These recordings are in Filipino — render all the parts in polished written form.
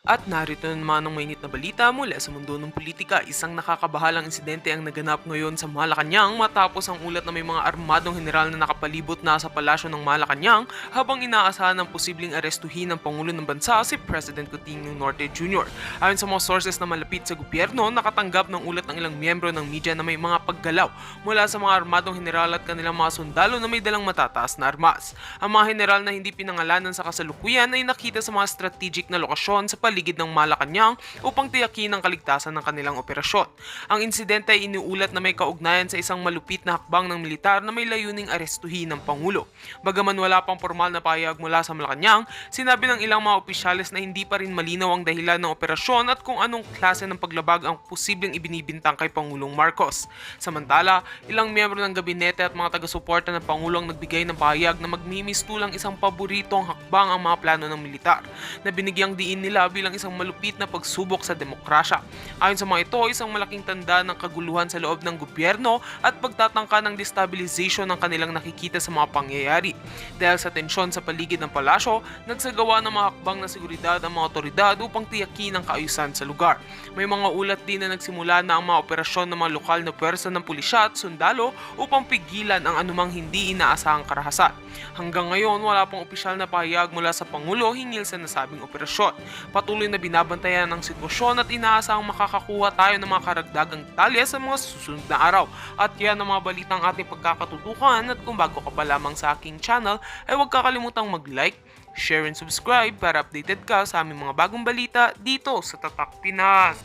At narito na naman ang mainit na balita mula sa mundo ng politika. Isang nakakabahalang insidente ang naganap ngayon sa Malacanang matapos ang ulat na may mga armadong general na nakapalibot na sa palasyo ng Malacanang habang inaasahan ng posibleng arestuhin ng Pangulo ng Bansa si President Coutinho Norte Jr. Ayon sa mga sources na malapit sa gobyerno, nakatanggap ng ulat ng ilang miyembro ng media na may mga paggalaw mula sa mga armadong general at kanilang mga sundalo na may dalang matataas na armas. Ang mga general na hindi pinangalanan sa kasalukuyan ay nakita sa mga strategic na lokasyon sa paligid ng Malacanang upang tiyakin ang kaligtasan ng kanilang operasyon. Ang insidente ay iniulat na may kaugnayan sa isang malupit na hakbang ng militar na may layuning arestuhin ng Pangulo. Bagaman wala pang formal na pahayag mula sa Malacanang, sinabi ng ilang mga opisyales na hindi pa rin malinaw ang dahilan ng operasyon at kung anong klase ng paglabag ang posibleng ibinibintang kay Pangulong Marcos. Samantala, ilang miyembro ng gabinete at mga taga-suporta ng Pangulo ang nagbigay ng pahayag na magmimistulang isang paboritong hakbang ang mga plano ng militar na binigyang diin nila bilang isang malupit na pagsubok sa demokrasya. Ayon sa mga ito, isang malaking tanda ng kaguluhan sa loob ng gobyerno at pagtatangka ng destabilization ng kanilang nakikita sa mga pangyayari. Dahil sa tensyon sa paligid ng palasyo, nagsagawa ng mga hakbang na seguridad ang mga otoridad upang tiyakin ang kaayusan sa lugar. May mga ulat din na nagsimula na ang mga operasyon ng mga lokal na pwersa ng pulisya at sundalo upang pigilan ang anumang hindi inaasahang karahasan. Hanggang ngayon, wala pang opisyal na pahayag mula sa Pangulo hinggil sa nasabing operasyon. Patuloy na binabantayan ang sitwasyon at inaasahang makakakuha tayo ng mga karagdagang detalye sa mga susunod na araw. At yan ang mga balitang ating pagkakatutukan at kung bago ka pa lamang sa aking channel ay huwag kakalimutang mag-like, share and subscribe para updated ka sa aming mga bagong balita dito sa Tatak Pinas.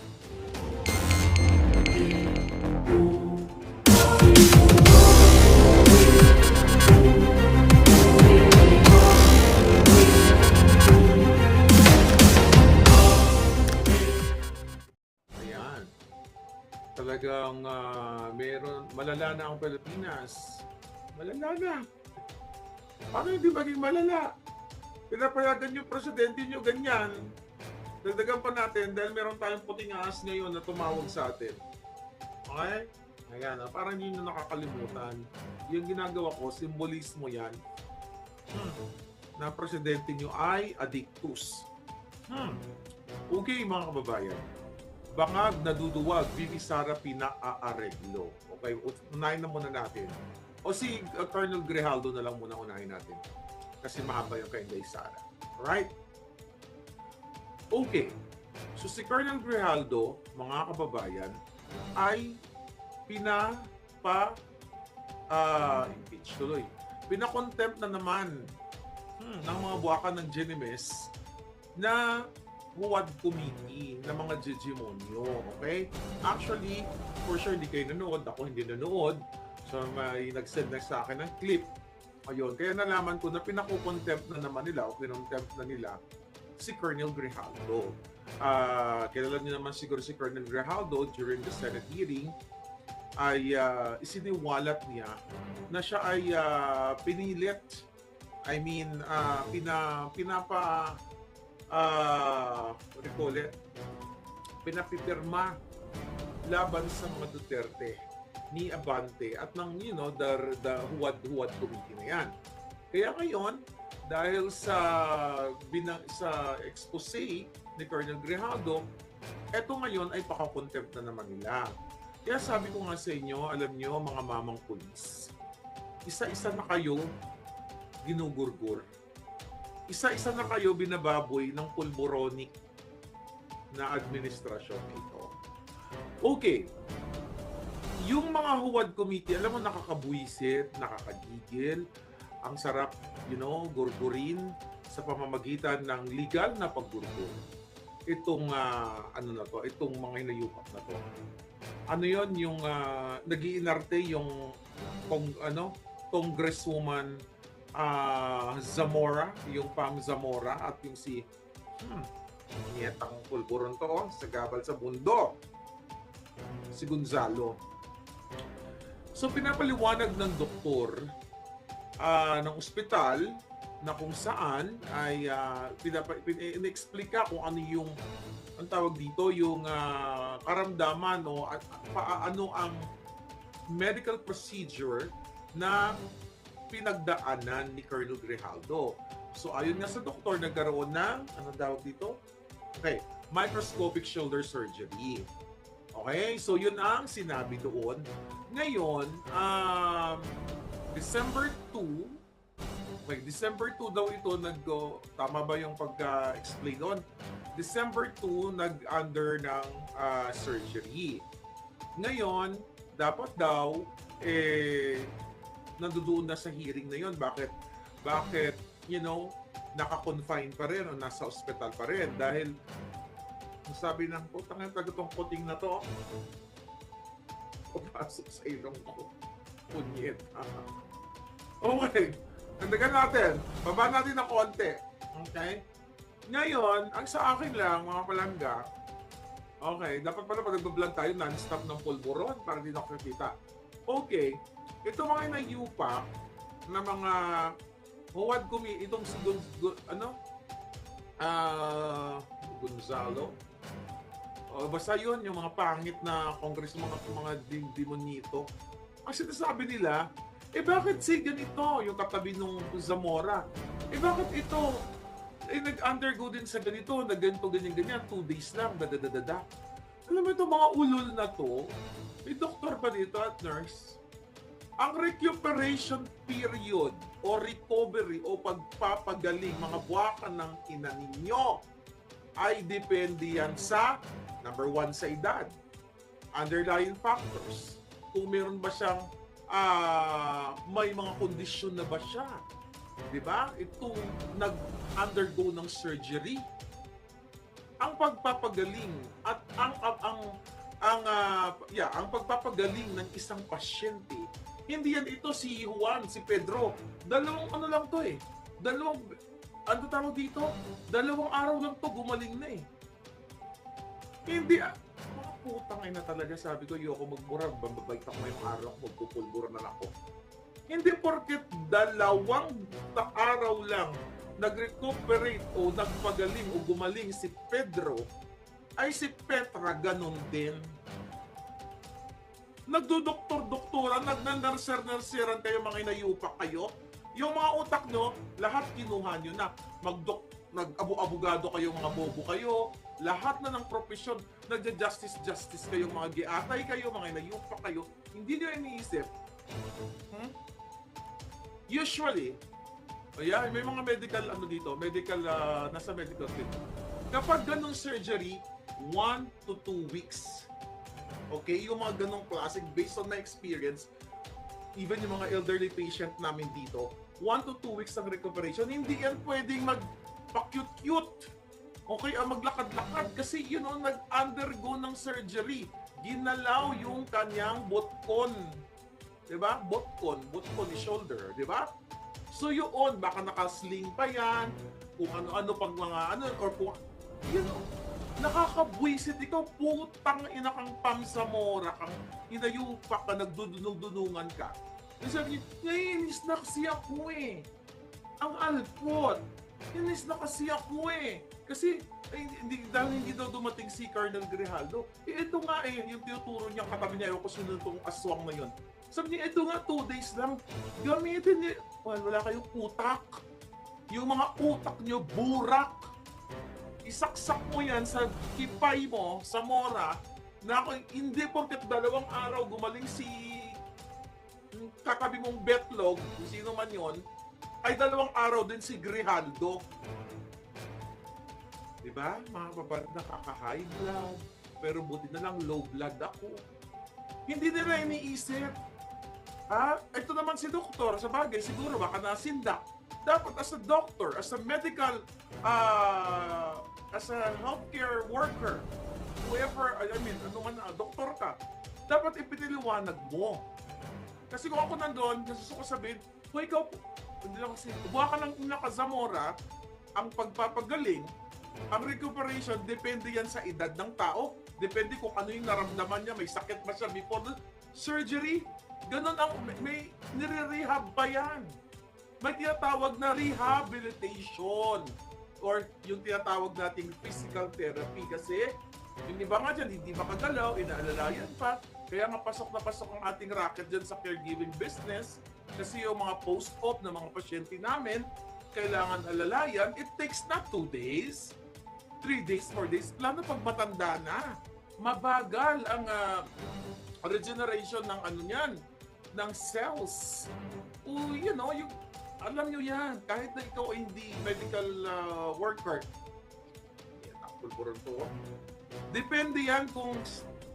Ayan. Talagang meron, malala na ang Pilipinas. Malala na. Paano hindi maging malala? Pinapayagan yung presidente nyo ganyan. Dagdagan pa natin dahil meron tayong puting ahas ngayon na tumawag sa atin. Okay? Ayan, parang hindi nyo nakakalimutan. Yung ginagawa ko, simbolismo yan. Na presidente nyo ay addictus. Okay, mga kababayan. Bangag naduduwag, Bibi Sara pinaareglo. Okay, unahin na muna natin. O si Colonel Grijaldo na lang muna unahin natin. Kasi mahaba yung kay Inday Sara. Alright? Okay. So si Colonel Grijaldo, mga kababayan, ay impeach tuloy. Pinakontempt na naman ng mga buwakan ng Genimes na Huwad Committee ng mga Jijimonyo. Okay? Actually, for sure, hindi kayo nanood. Ako hindi nanood. So, may nag-send na sa akin ng clip. Ayun. Kaya nalaman ko na pinakukontempt na naman nila o pinontempt na nila si Colonel Grijaldo. Kilala niyo naman siguro si Colonel Grijaldo during the Senate hearing ay isiniwalat niya na siya ay pinilit. I mean, what do you call it? Pinapipirma laban sa mga Duterte ni Abante at ng the Huwad Committee na yan. Kaya ngayon, dahil sa expose ni Colonel Grijaldo, eto ngayon ay pakakontempt na naman nila. Kaya sabi ko nga sa inyo, alam nyo mga mamang pulis, isa-isa na kayo ginugurgur. Isa-isa na kayo binababoy ng pulboronic na administrasyon ito. Okay. Yung mga Huwad Committee, alam mo, nakakabuisit, nakakagigil. Ang sarap, gurgurin sa pamamagitan ng legal na paggurgur. Itong, itong mga hinayupak na to. Ano yon yung nag-iinarte yung Congresswoman Zamora, yung Pam Zamora at yung si niyetang pulburon to sa gabal sa mundo, si Gonzalo. So pinapaliwanag ng doktor ng ospital na kung saan ay in-explica kung ano yung ang tawag dito, yung karamdaman o ano ang medical procedure na pinagdaanan ni Colonel Grijaldo. So ayon nga sa doktor, nagkaroon ng, anong tawag dito? Okay, microscopic shoulder surgery. Okay, so yun ang sinabi doon. Ngayon, December 2, okay, December 2 daw ito tama ba yung pagka-explain doon? December 2, nag-under ng surgery. Ngayon, dapat daw, nandoon na sa hearing na yun. Bakit, naka-confine pa rin o nasa ospital pa rin? Dahil, sabi ng putang yung tagatong puting na to, papasok sa ilong ko. Punyet. Okay. Nandagan natin. Baba natin ng konti. Okay? Ngayon, ang sa akin lang, mga palangga, okay, dapat pala pag nag-vlog tayo, non-stop ng pulburon para di nakakita. Okay. Ito mga inayupa na mga huwad itong si Gonzalo. Basta yun, yung mga pangit na congressman at mga demonito. Ang sinasabi nila, bakit si ganito yung katabi nung Zamora? Bakit ito? Nag-undergo din sa ganito, ganito, ganyan, 2 days lang, dadadadada. Alam mo ito, mga ulol na to, may doktor pa dito at nurse. Ang recuperation period o recovery o pagpapagaling, mga buwakan ng ina ninyo, ay depende yan sa, number 1, sa edad. Underlying factors. Kung meron ba siyang may mga kondisyon na ba siya? Diba? Ito nag-undergo ng surgery. Ang pagpapagaling at ang pagpapagaling ng isang pasyente, hindi yan ito si Juan, si Pedro. Dalawang araw lang to gumaling na eh. Hindi mga putang ina talaga, sabi ko, ayoko magmura, babait ako ngayong araw, magpupulbura na lang ako. Hindi porket 2 araw lang nag-recuperate o nagpagaling o gumaling si Pedro, ay si Petra ganun din. Nagdodoktor-doktoran, nagnanarser-narseran kayo, mga inayupak kayo. Yung mga utak nyo, lahat kinuha nyo na. Nag-abu-abogado kayo, mga bobo kayo. Lahat na ng profesyon, nagja-justice kayo, mga giatay kayo, mga inayupak kayo. Hindi nyo iniisip. Usually, may mga medical nasa medical field. Kapag ganong surgery, 1 to 2 weeks. Okay? Yung mga ganong classic, based on my experience, even yung mga elderly patient namin dito, 1 to 2 weeks ang recuperation. Hindi yan pwedeng magpa-cute-cute. Okay? Maglakad-lakad. Kasi nag-undergo ng surgery. Ginalaw yung kanyang botkon. Diba? Botkon is shoulder. Diba? So yun, baka nakasling pa yan, kung ano-ano pag mga or kung, nakakabwisit ikaw, putang ina kang Zamora, kang inayupak ka, nagdudunong-dunungan ka. Sabi niya, naiinis na kasi ako eh. Ang alpot, inis na kasi ako eh. Kasi, dahil hindi daw dumating si Colonel Grijaldo, ito nga yung tinuturo niya katabi niya, ayoko sunod itong aswang na yun. Sabi niya, ito nga, 2 days lang. Gamitin niya. Wala kayong utak. Yung mga utak niyo, burak. Isaksak mo yan sa kipay mo, sa mora, na hindi porket 2 araw gumaling si katabi mong betlog, kung sino man yon, ay 2 araw din si Grijaldo. Diba? Mga babae, nakaka-high blood. Pero buti na lang, low blood ako. Hindi nila iniisip. Ito naman si doktor, sa bagay, siguro baka nasindak. Dapat as a doctor, as a medical, as a healthcare worker, whoever, doktor ka, dapat ipiniliwanag mo. Kasi kung ako nandun, gusto ko sabihin, ikaw, hindi lang kasi, buha ka ng Zamora, ang pagpapagaling, ang recuperation, depende yan sa edad ng tao. Depende kung ano yung naramdaman niya, may sakit ba siya before the surgery. Ganon may nire-rehab pa yan. May tinatawag na rehabilitation or yung tinatawag nating physical therapy kasi yung iba nga dyan, hindi makagalaw, inaalalayan pa. Kaya nga pasok na pasok ang ating racket dyan sa caregiving business kasi yung mga post-op na mga pasyente namin, kailangan alalayan. It takes not 2 days. 3 days, 4 days, lalo pag matanda na. Mabagal ang regeneration ng ano niyan, ng cells. You know, alam nyo yan, kahit na ikaw ay hindi medical worker. Yan, ang pulburon to. Depende yan kung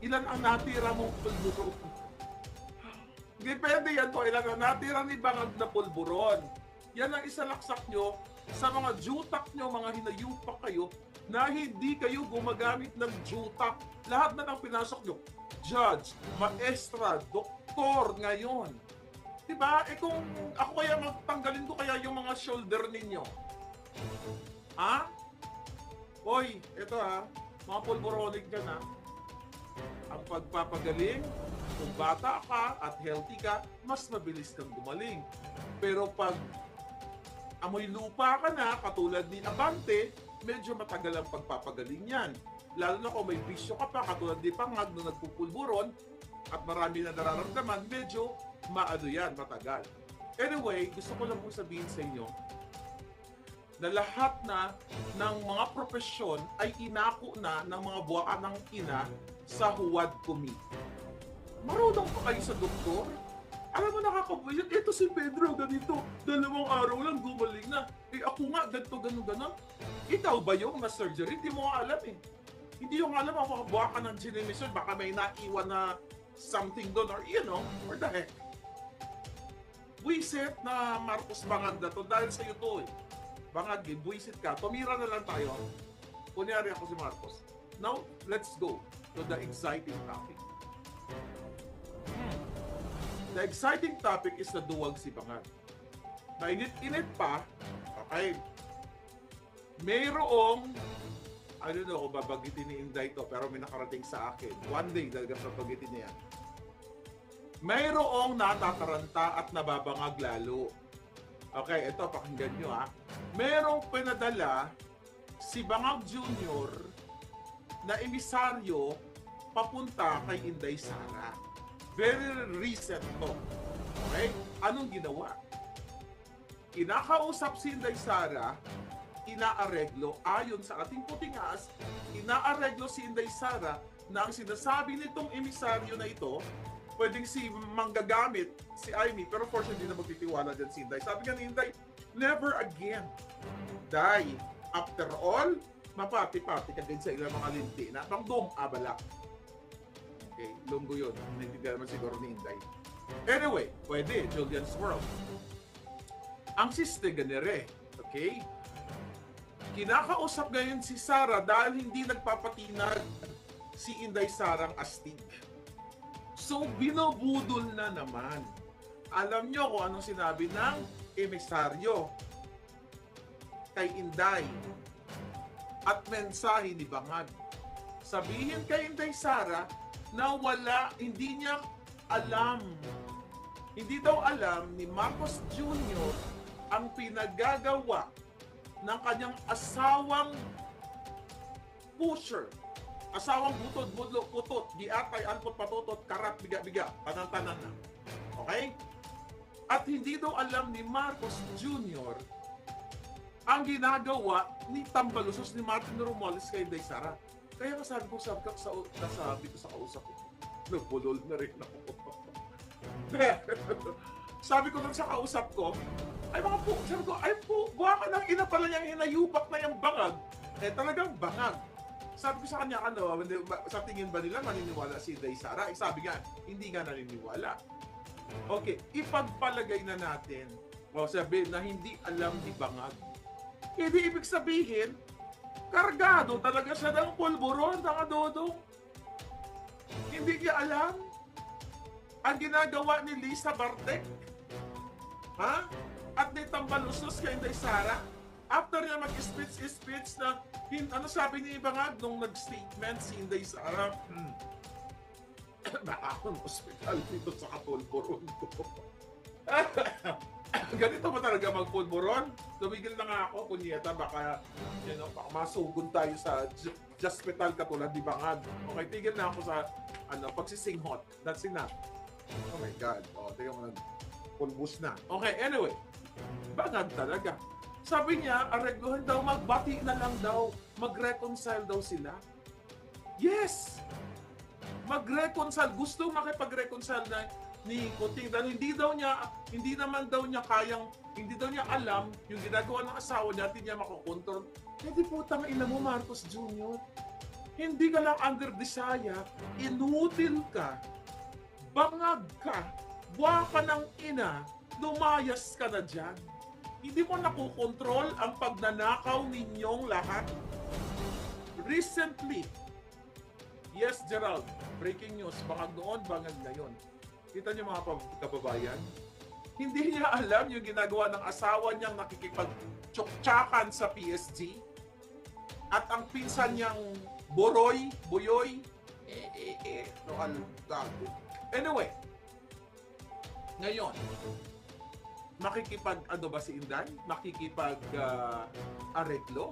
ilan ang natira mong pulburon. Depende yan kung ilan ang natira ni bangag na pulburon. Yan ang isalaksak nyo sa mga jutak nyo, mga hinayupak kayo, na hindi kayo gumagamit ng jutak. Lahat na ng pinasok nyo, judge, maestra, doktor ngayon. Diba? Kung ako kaya magtanggalin ko kaya yung mga shoulder ninyo. Ha? Hoy, eto mga pulboronic dyan Ang pagpapagaling, kung bata ka at healthy ka, mas mabilis kang gumaling. Pero pag amoy lupa ka na, katulad ni Abante, medyo matagal ang pagpapagaling yan. Lalo na kung may bisyo ka pa, katulad ni Pangag na nagpupulburon at marami na nararamdaman, medyo matagal. Anyway, gusto ko lang po sabihin sa inyo na lahat na ng mga profesyon ay inako na ng mga buwaan ng ina sa huwad committee. Marunong pa kayo sa doktor? Alam mo, nakakabuisit. Ito si Pedro, ganito. 2 araw lang, gumaling na. Ako nga, ganito, gano'n. Ikaw ba yung na-surgery? Hindi mo nga alam Hindi yung alam, makabuha ka ng ginemission. Baka may naiwan na something doon or or the heck. Buisit na Marcos Bangag na to dahil sa'yo to Bangag, buisit ka. Tumira na lang tayo. Kunyari ako si Marcos. Now, let's go to the exciting topic. The exciting topic is na duwag si Bangag. Mainit-init pa, okay, mayroong, I don't know kung babagitin ni Inday to, pero may nakarating sa akin. One day, talagang babagitin niya. Mayroong natataranta at nababangag lalo. Okay, ito, pakinggan nyo Mayroong pinadala si Bangag Jr. na emisaryo papunta kay Inday Sara. Very recent to. Okay? Anong ginawa? Kinakausap si Inday Sara, inaareglo, ayon sa ating putingas, inaareglo si Inday Sara na ang sinasabi nitong emisaryo na ito, pwedeng si manggagamit, si Amy, pero for sure hindi na magtitiwala dyan si Inday. Sabi nga ni Inday, never again. Day, after all, mapati-pati ka din sa ilang mga linti na pangdong abala. Okay, lunggo yun. Naintindihan naman siguro ni Inday. Anyway, pwede, Julian's World. Ang siste ganere, okay? Kinakausap ngayon si Sara dahil hindi nagpapatinag si Inday Sarang astig. So, binubudol na naman. Alam nyo kung anong sinabi ng emisaryo kay Inday at mensahe ni Bangag. Sabihin kay Inday Sara na hindi niya alam. Hindi daw alam ni Marcos Jr. ang pinagagawa ng kanyang asawang pusher. Asawang butod, budlo, putot, giatay, anpot, patutot, karat, biga-biga, tanan-tanan na. Okay? At hindi daw alam ni Marcos Jr. ang ginagawa ni Tambalusos ni Martin Romualdez kay Inday Sara. Kaya sabi ko sa kausap ko, nagbulol na rin ako. Sabi ko lang sa kausap ko, buha ka ng ina pala niyang hinayupak na yung bangag. Talagang bangag. Sabi ko sa kanya, sa tingin ba nila maniniwala si Inday Sara? Sabi nga, hindi nga naniniwala. Okay, ipagpalagay na natin, sabi na hindi alam ni Bangag. Hindi ibig sabihin, kargado talaga siya ng pulburon, Dodong. Hindi niya alam ang ginagawa ni Lisa Bartek. At ni Tambalusos kay Inday Sara. After niya mag-speech na, ano sabi ni Bangag nung nag-statement si Inday Sara? Baka akong hospital dito sa kapulburon ko. Ganito ba talaga magpulburon? Tumigil na nga ako, kunyeta, baka masugon tayo sa hospital katulad ni Bangag. Okay, tigil na ako sa pagsisinghot. That's enough. Oh my God. Tingnan mo, pulbus na. Okay, anyway. Bangag talaga. Sabi niya, aregluhan daw, magbati na lang daw, mag-reconcile daw sila. Yes! Mag-reconcile. Gusto makipag-reconcile na ni Kuting dahil hindi naman daw niya kayang, hindi daw niya alam yung ginagawa ng asawa niya, hindi niya makokontrol. Hindi po, ina mo, Marcos Jr. Hindi ka lang under desire, inutil ka, bangag ka, buwa ka ng ina, lumayas ka na dyan. Hindi mo nakokontrol ang pagnanakaw ninyong lahat. Recently, yes, Gerald, breaking news, bangag noon, bangag ngayon. Kita niyo mga kababayan, hindi niya alam yung ginagawa ng asawa niyang nakikipag-tsuktsakan sa PSG at ang pinsan niyang Buyoy, Anyway, ngayon, makikipag-ano ba si Inday? Makikipag-areglo?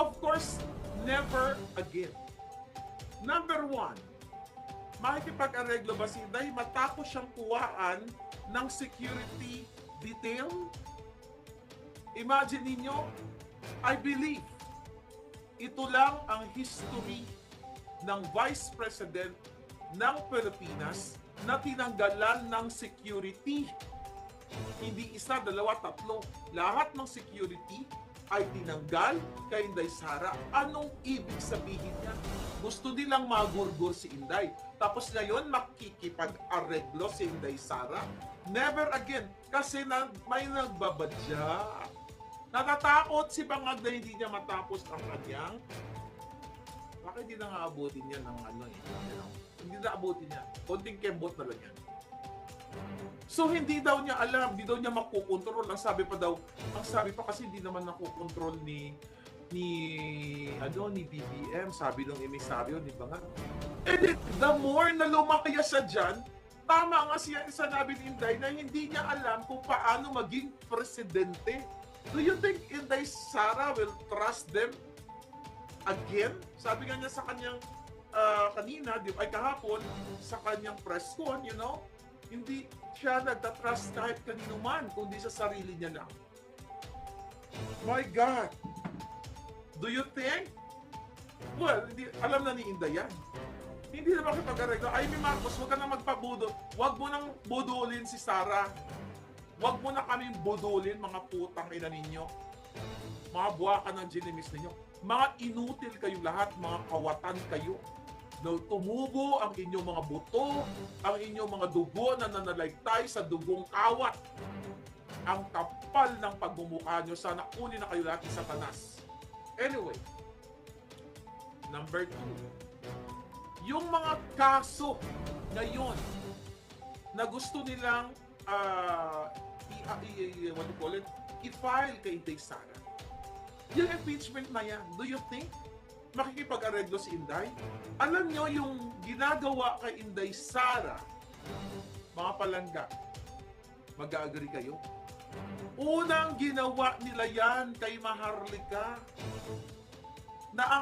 Of course, never again. Number one, makikipag-areglo ba si Inday matapos siyang kuwaan ng security detail? Imagine ninyo, I believe, ito lang ang history ng Vice President ng Pilipinas na tinanggalan ng security. Hindi isa, dalawa, tatlo. Lahat ng security ay tinanggal kay Inday Sara. Anong ibig sabihin niya? Gusto nilang magurgur si Inday. Tapos ngayon, makikipag-areglo si Inday Sara. Never again. Kasi may nagbabadya. Natatakot si Bangag na hindi niya matapos ang kanyang. Bakit hindi na nga abutin niya ng Hindi na abutin niya. Konting kembot na lang yan. So hindi daw niya alam, hindi daw niya makukontrol. Ang sabi pa kasi hindi naman nakukontrol ni BBM, sabi ng emisaryo ni Bangag. And the more na lumaki siya dyan, tama nga siya sinabi ni Inday na hindi niya alam kung paano maging presidente. Do you think Inday Sara will trust them again? Sabi nga niya sa kanyang kanina, kahapon, sa kanyang press con, hindi siya nagtatrust kahit kanino man, kundi sa sarili niya lang. My God! Do you think? Well, alam na ni Inday yan. Hindi na makipag-areglo. Ay, ni Marcos, huwag ka na magpabudo. Huwag mo nang budulin si Sara. Huwag mo na kaming budulin, mga putang ina ninyo. Mga buwakan ng ginimis ninyo. Mga inutil kayo lahat, mga kawatan kayo. Na tumubo ang inyong mga buto, ang inyong mga dugo na nanalaygtay sa dugong kawat. Ang kapal ng pagmumukha nyo, sana kunin na kayo lahat ni Satanas. Anyway, number 2. Yung mga kaso ngayon na gusto nilang i-file kay Inday Sara. Yung impeachment na yan, do you think makikipag-areglo si Inday? Alam nyo yung ginagawa kay Inday Sara, mga palangga, mag-agree kayo? Unang ginawa nila yan kay Maharlika. Na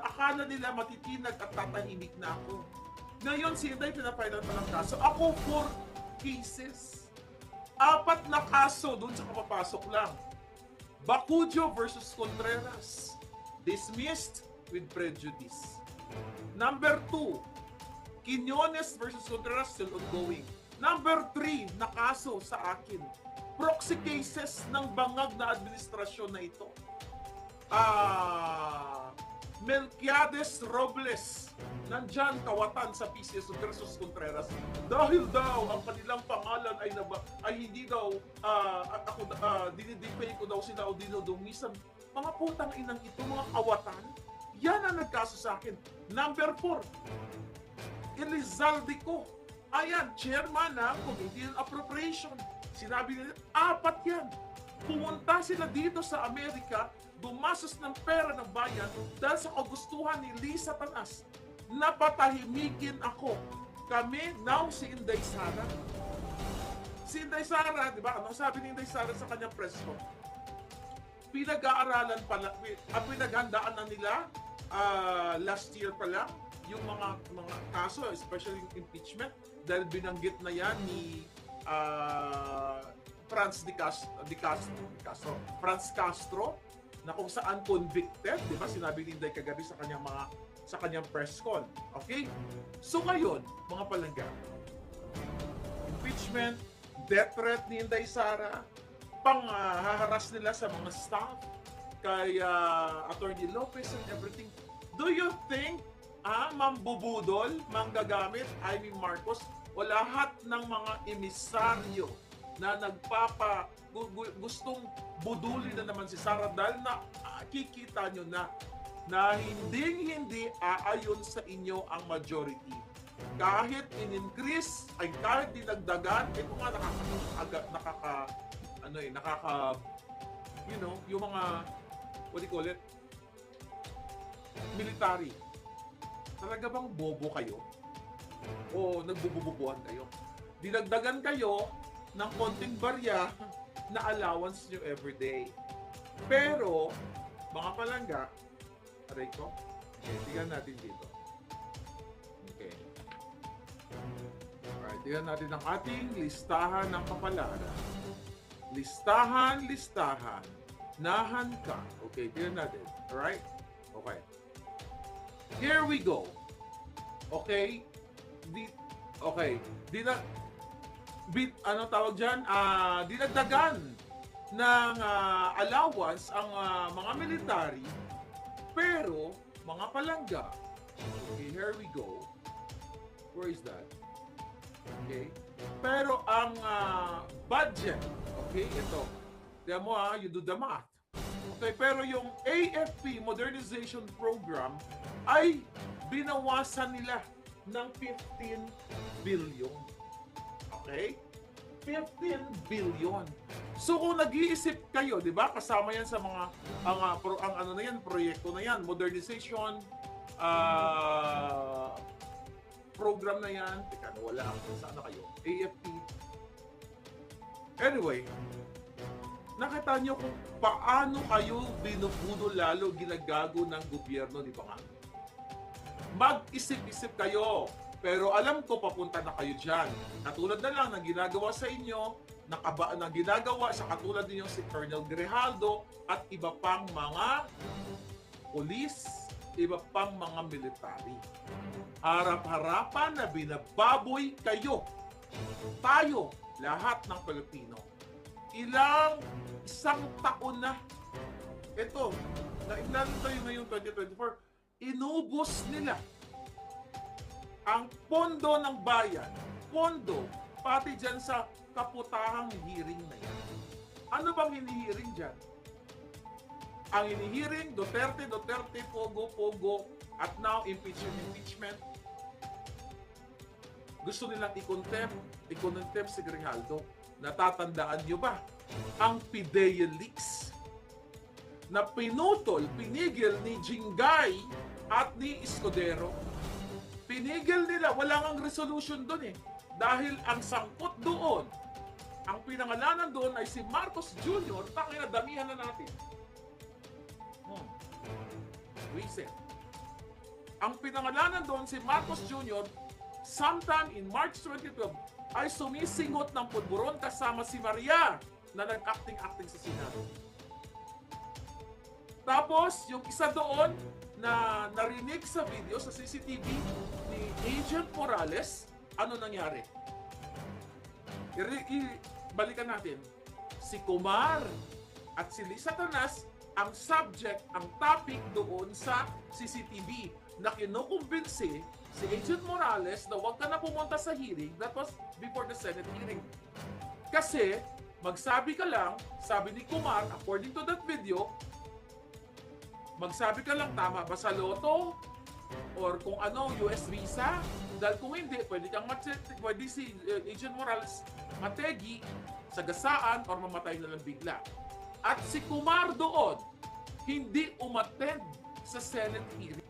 akala nila matitinag at tatahimik na ako. Ngayon si Inday pinapailan pa ng kaso. Ako 4 cases. 4 na kaso doon sa kapapasok lang. Bacudio versus Contreras. Dismissed with prejudice. Number 2, Quiñones versus Contreras still ongoing. Number 3, na kaso sa akin. Proxy cases ng bangag na administrasyon na ito. Melquiades Robles, nandyan kawatan sa PCS versus Contreras dahil daw ang kanilang pangalan ay hindi daw dinidipay ko daw sila o dinodumisan. Mga putang inang ito, mga kawatan, yan ang nagkaso sa akin. Number 4, Elizalde ko. Ayan, chairman ng Committee on Appropriation. Sinabi nila, 4 yan. Pumunta sila dito sa Amerika, gumastos ng pera ng bayan dahil sa kagustuhan ni Lisa Tanas. Napatahimikin ako. Kami, now si Inday Sara. Si Inday Sara, di ba? Ano sabi ni Inday Sara sa kanyang press con? Pinag-aaralan pala, pinaghandaan na nila last year pa lang yung mga kaso, especially yung impeachment, dahil binanggit na yan ni Franz Castro, na kung saan convicted, di ba? Sinabi ni Inday kagabi sa kanyang press con. Okay? So ngayon, mga palangga, impeachment, death threat ni Inday Sara, haharas nila sa mga staff, kay Attorney Lopez and everything. Do you think, mambubudol, manggagamit, Amy Marcos, o lahat ng mga emisaryo na gustong budulin na naman si Sara dahil na kikita nyo na hindi aayon sa inyo ang majority. Kahit in-increase, ay kahit dinagdagan, ito nga yung mga, what do you call it? Military. Talaga bang bobo kayo? O nagbubububuhan kayo? Dinagdagan kayo ng konting barya na allowance nyo everyday. Pero, mga palangga, aray ko, okay, tingnan natin dito. Okay. Alright, tingnan natin ang ating listahan ng kapalaran. Listahan. Nahan ka. Okay, tingnan natin. Alright? Okay. Here we go. Okay? Dinagdagan ng allowance ang mga military, pero mga palangga. Okay, here we go. Where is that? Okay. Pero ang budget, okay, ito. Diyan mo you do the math. Okay, pero yung AFP Modernization Program ay binawasan nila ng 15 billion. Okay? 15 billion. So kung nag-iisip kayo, 'di ba? Kasama 'yan sa mga proyekto na 'yan, modernization program na 'yan. Teka, wala ako. Saan na kayo? AFP. Anyway, nakita niyo kung paano kayo binubudol lalo ginagago ng gobyerno, di ba nga? Mag-isip-isip kayo. Pero alam ko papunta na kayo dyan. Katulad na lang ng ginagawa sa inyo, na ginagawa sa katulad ninyo si Colonel Grijaldo at iba pang mga polis, iba pang mga military. Harap-harapan na binababoy kayo. Tayo, lahat ng Pilipino. Isang taon na. Ito, naiglan tayo ngayong 2024, inubos nila ang pondo ng bayan, pati dyan sa kaputahang hearing na yan. Ano bang hinihiring dyan? Ang hinihiring, Duterte, Pogo, at now impeachment. Gusto nilang i-contempt si Grijaldo. Natatandaan nyo ba ang PIDEA leaks na pinigil ni Jingay at ni Escudero? Pinigil nila, wala nang resolution doon eh. Dahil ang sangkot doon, ang pinangalanan doon ay si Marcos Jr., tangina, damihan na natin. Recent. Ang pinangalanan doon si Marcos Jr., sometime in March 2012, ay sumisingot ng pulburon kasama si Maria na nag-acting sa Senado. Tapos, yung isa doon na narinig sa video sa CCTV ni Agent Morales, ano nangyari? Balikan natin. Si Kumar at si Lisa Tanas ang subject, ang topic doon sa CCTV na kinukumbinsi si Agent Morales na huwag ka na pumunta sa hearing. That was before the Senate hearing. Kasi, magsabi ka lang, sabi ni Kumar, according to that video, magsabi ka lang tama ba sa loto or kung ano, US visa, dahil kung hindi, pwede si Agent Morales mategi, sagasaan, or mamatay na lang bigla. At si Kumar doon, hindi umattend sa Senate hearing.